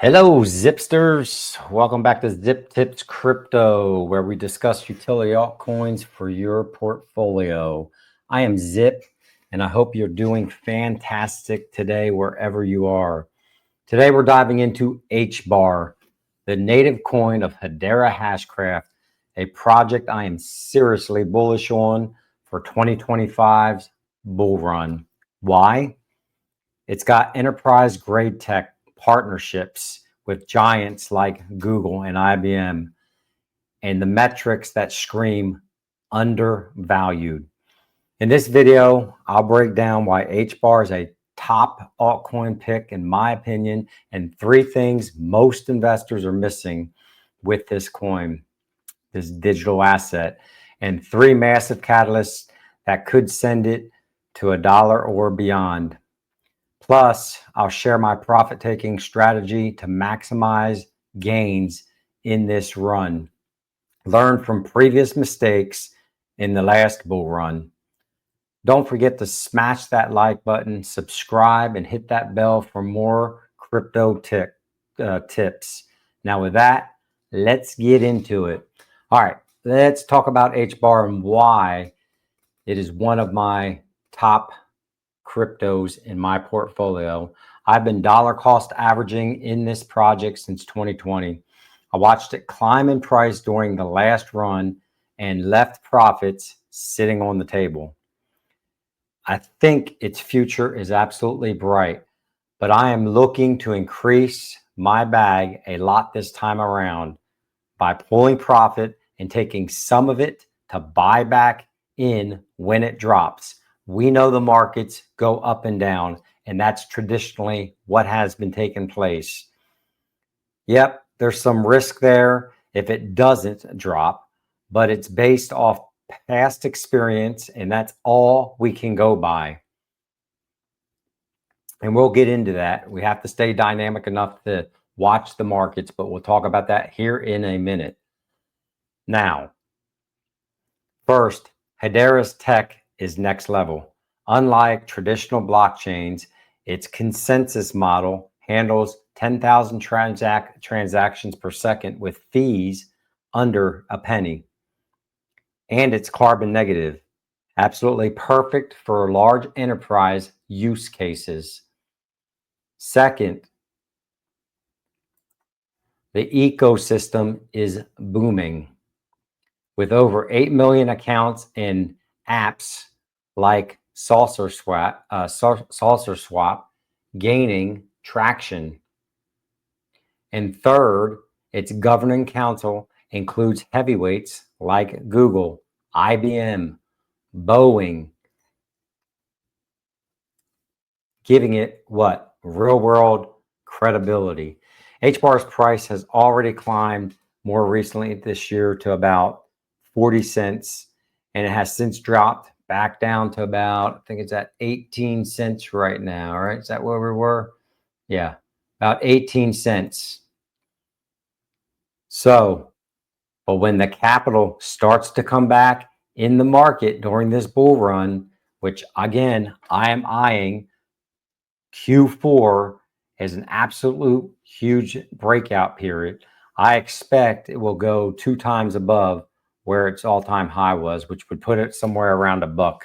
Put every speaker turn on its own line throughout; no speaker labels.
Hello, Zipsters. Welcome back to Zip Tips Crypto, where we discuss utility altcoins for your portfolio. I am Zip, and I hope you're doing fantastic today, wherever you are. Today, we're diving into HBAR, the native coin of Hedera Hashcraft, a project I am seriously bullish on for 2025's bull run. Why? It's got enterprise-grade tech partnerships with giants like Google and IBM, and the metrics that scream undervalued. In this video, I'll break down why HBAR is a top altcoin pick in my opinion, and 3 things most investors are missing with this coin, this digital asset, and 3 massive catalysts that could send it to $1 or beyond. Plus, I'll share my profit-taking strategy to maximize gains in this run. Learn from previous mistakes in the last bull run. Don't forget to smash that like button, subscribe, and hit that bell for more crypto tips. Now with that, let's get into it. All right, let's talk about HBAR and why it is one of my top cryptos in my portfolio. I've been dollar cost averaging in this project since 2020. I watched it climb in price during the last run and left profits sitting on the table. I think its future is absolutely bright, but I am looking to increase my bag a lot this time around by pulling profit and taking some of it to buy back in when it drops. We know the markets go up and down, and that's traditionally what has been taking place. Yep, there's some risk there if it doesn't drop, but it's based off past experience, and that's all we can go by. And we'll get into that. We have to stay dynamic enough to watch the markets, but we'll talk about that here in a minute. Now, first, Hedera's tech is next level. Unlike traditional blockchains, its consensus model handles 10,000 transactions per second with fees under a penny. And it's carbon negative, absolutely perfect for large enterprise use cases. Second, the ecosystem is booming with over 8 million accounts and apps like Saucer Swap gaining traction. And third, its governing council includes heavyweights like Google, IBM, Boeing, giving it what? Real world credibility. HBAR's price has already climbed more recently this year to about 40 cents, and it has since dropped back down to about, I think it's at 18 cents right now, right? Is that where we were? Yeah, about 18 cents. So, but when the capital starts to come back in the market during this bull run, which again, I am eyeing Q4 as an absolute huge breakout period, I expect it will go 2 times above where its all-time high was, which would put it somewhere around $1.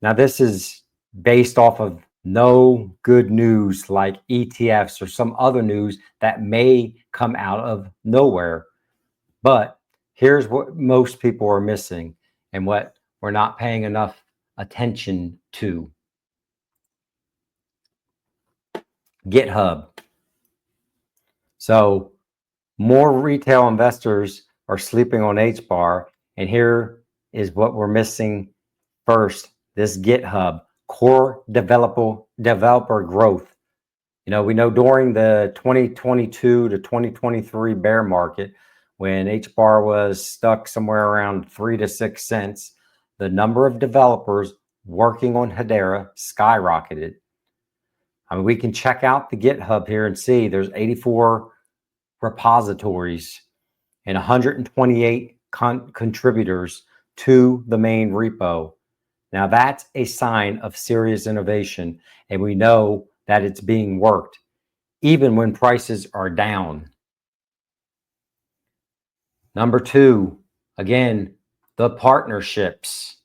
Now, this is based off of no good news like ETFs or some other news that may come out of nowhere. But here's what most people are missing and what we're not paying enough attention to. GitHub. So more retail investors are sleeping on HBAR, and here is what we're missing first: this GitHub core developer growth. You know, we know during the 2022 to 2023 bear market, when HBAR was stuck somewhere around 3 to 6 cents, the number of developers working on Hedera skyrocketed. I mean, we can check out the GitHub here and see there's 84 repositories and 128 contributors to the main repo. Now that's a sign of serious innovation, and we know that it's being worked. even when prices are down. Number two, again, the partnerships.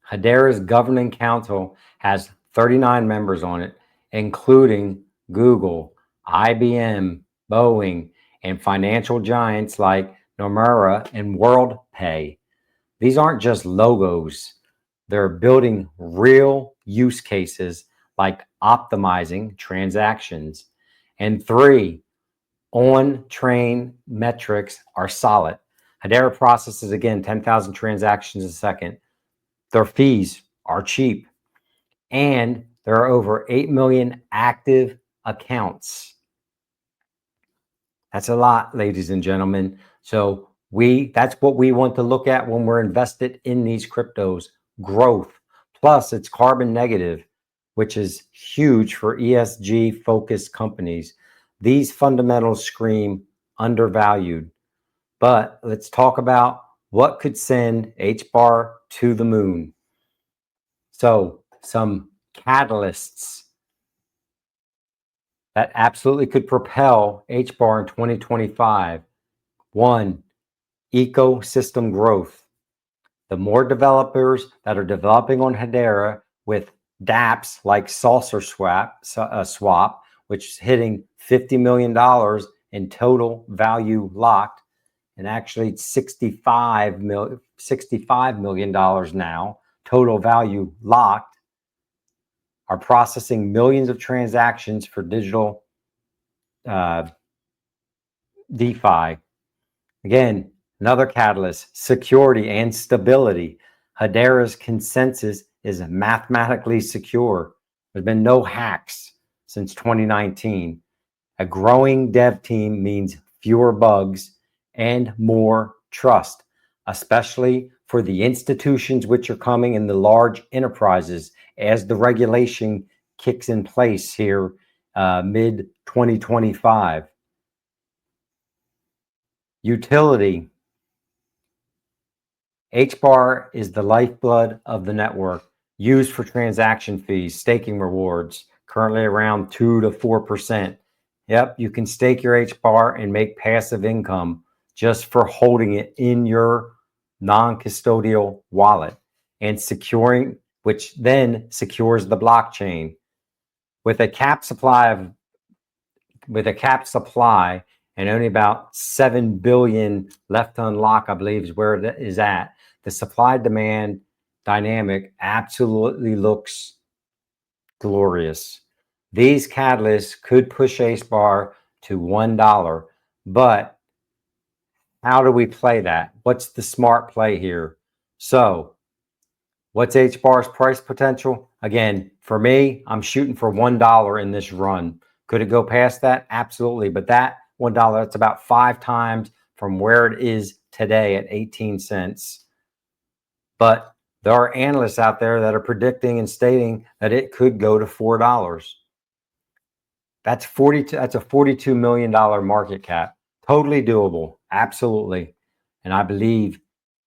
Hedera's governing council has 39 members on it, including Google, IBM, Boeing, and financial giants like Nomura and WorldPay. These aren't just logos. They're building real use cases like optimizing transactions. And three, on-chain metrics are solid. Hedera processes, again, 10,000 transactions a second. Their fees are cheap. And there are over 8 million active accounts. That's a lot, ladies and gentlemen. So that's what we want to look at when we're invested in these cryptos, growth. Plus, it's carbon negative, which is huge for ESG focused companies. These fundamentals scream undervalued. But let's talk about what could send HBAR to the moon. So some catalysts that absolutely could propel HBAR in 2025. One, ecosystem growth. The more developers that are developing on Hedera with dApps like Saucer Swap, which is hitting $50 million in total value locked, and actually it's $65 million now, total value locked, are processing millions of transactions for digital DeFi. Again, another catalyst, security and stability. Hedera's consensus is mathematically secure. There's been no hacks since 2019. A growing dev team means fewer bugs and more trust, especially for the institutions which are coming in the large enterprises as the regulation kicks in place here mid 2025. Utility. HBAR is the lifeblood of the network, used for transaction fees, staking rewards, currently around 2 to 4%. Yep, you can stake your HBAR and make passive income just for holding it in your non-custodial wallet and securing, which then secures the blockchain. With a capped supply and only about 7 billion left to unlock, I believe is where it is at, the supply-demand dynamic absolutely looks glorious. These catalysts could push HBAR to $1, but how do we play that? What's the smart play here? So what's HBAR's price potential? Again, for me, I'm shooting for $1 in this run. Could it go past that? Absolutely. But that $1, that's about 5 times from where it is today at 18 cents. But there are analysts out there that are predicting and stating that it could go to $4. That's a $42 million market cap. Totally doable. Absolutely. And I believe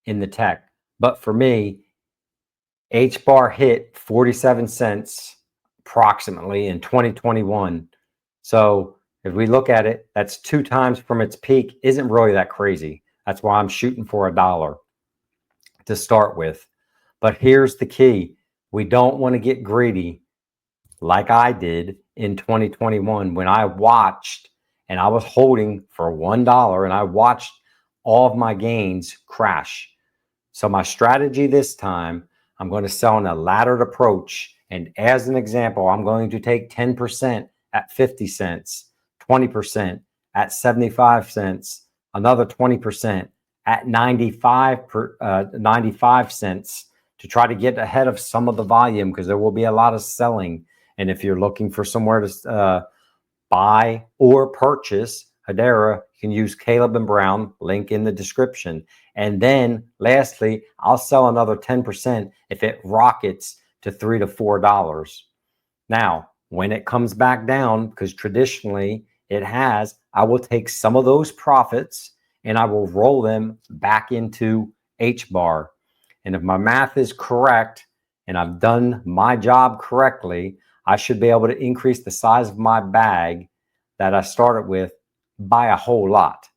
in the tech. But for me, HBAR hit 47 cents approximately in 2021. So if we look at it, that's 2 times from its peak. Isn't really that crazy. That's why I'm shooting for $1 to start with. But here's the key. We don't want to get greedy like I did in 2021 when I watched and I was holding for $1 and I watched all of my gains crash. So my strategy this time, I'm going to sell in a laddered approach. And as an example, I'm going to take 10% at 50 cents, 20% at 75 cents, another 20% at 95 cents to try to get ahead of some of the volume, because there will be a lot of selling. And if you're looking for somewhere to buy or purchase Hedera, you can use Caleb and Brown, link in the description. And then lastly, I'll sell another 10% if it rockets to $3 to $4. Now, when it comes back down, because traditionally it has, I will take some of those profits and I will roll them back into HBAR. And if my math is correct, and I've done my job correctly, I should be able to increase the size of my bag that I started with by a whole lot.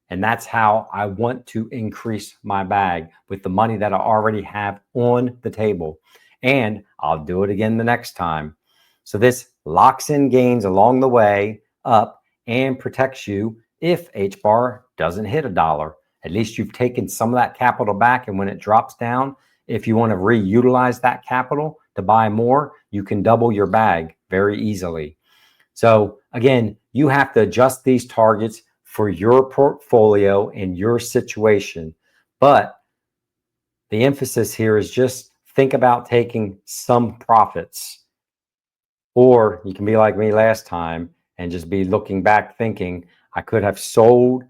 And that's how I want to increase my bag with the money that I already have on the table. And I'll do it again the next time. So this locks in gains along the way up and protects you if HBAR doesn't hit $1. At least you've taken some of that capital back, and when it drops down, if you want to reutilize that capital to buy more, you can double your bag very easily. So again, you have to adjust these targets for your portfolio and your situation. But the emphasis here is just think about taking some profits. Or you can be like me last time and just be looking back thinking, I could have sold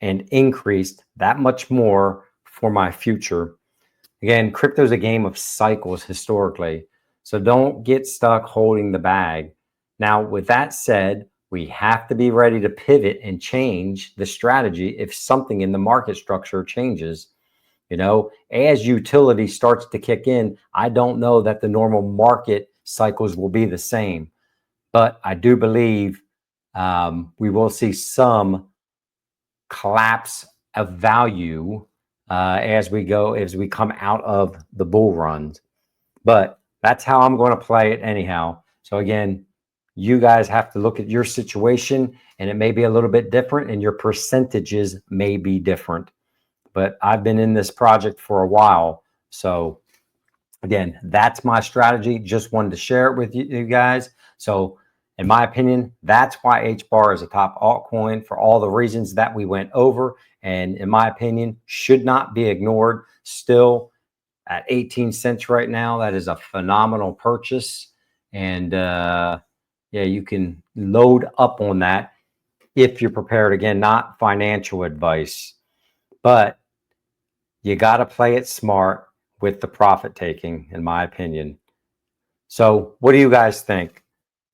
and increased that much more for my future. Again, crypto is a game of cycles historically. So don't get stuck holding the bag. Now, with that said, we have to be ready to pivot and change the strategy if something in the market structure changes. You know, as utility starts to kick in, I don't know that the normal market cycles will be the same, but I do believe we will see some collapse of value as we come out of the bull runs. But that's how I'm going to play it anyhow. So again, you guys have to look at your situation, and it may be a little bit different, and your percentages may be different. But I've been in this project for a while. So again, that's my strategy. Just wanted to share it with you guys. So in my opinion, that's why HBAR is a top altcoin for all the reasons that we went over. And in my opinion, should not be ignored. Still at 18 cents right now, that is a phenomenal purchase. And yeah, you can load up on that if you're prepared. Again, not financial advice, but you got to play it smart with the profit taking, in my opinion. So what do you guys think?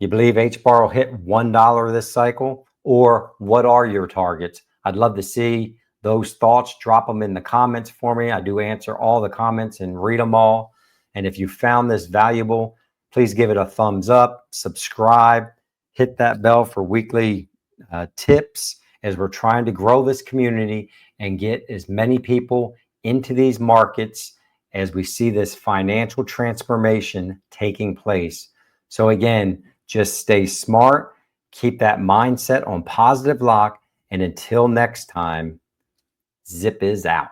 You believe HBAR will hit $1 this cycle, or what are your targets? I'd love to see those thoughts. Drop them in the comments for me. I do answer all the comments and read them all. And if you found this valuable, please give it a thumbs up, subscribe, hit that bell for weekly tips as we're trying to grow this community and get as many people into these markets as we see this financial transformation taking place. So again, just stay smart, keep that mindset on positive lock, and until next time, Zip is out.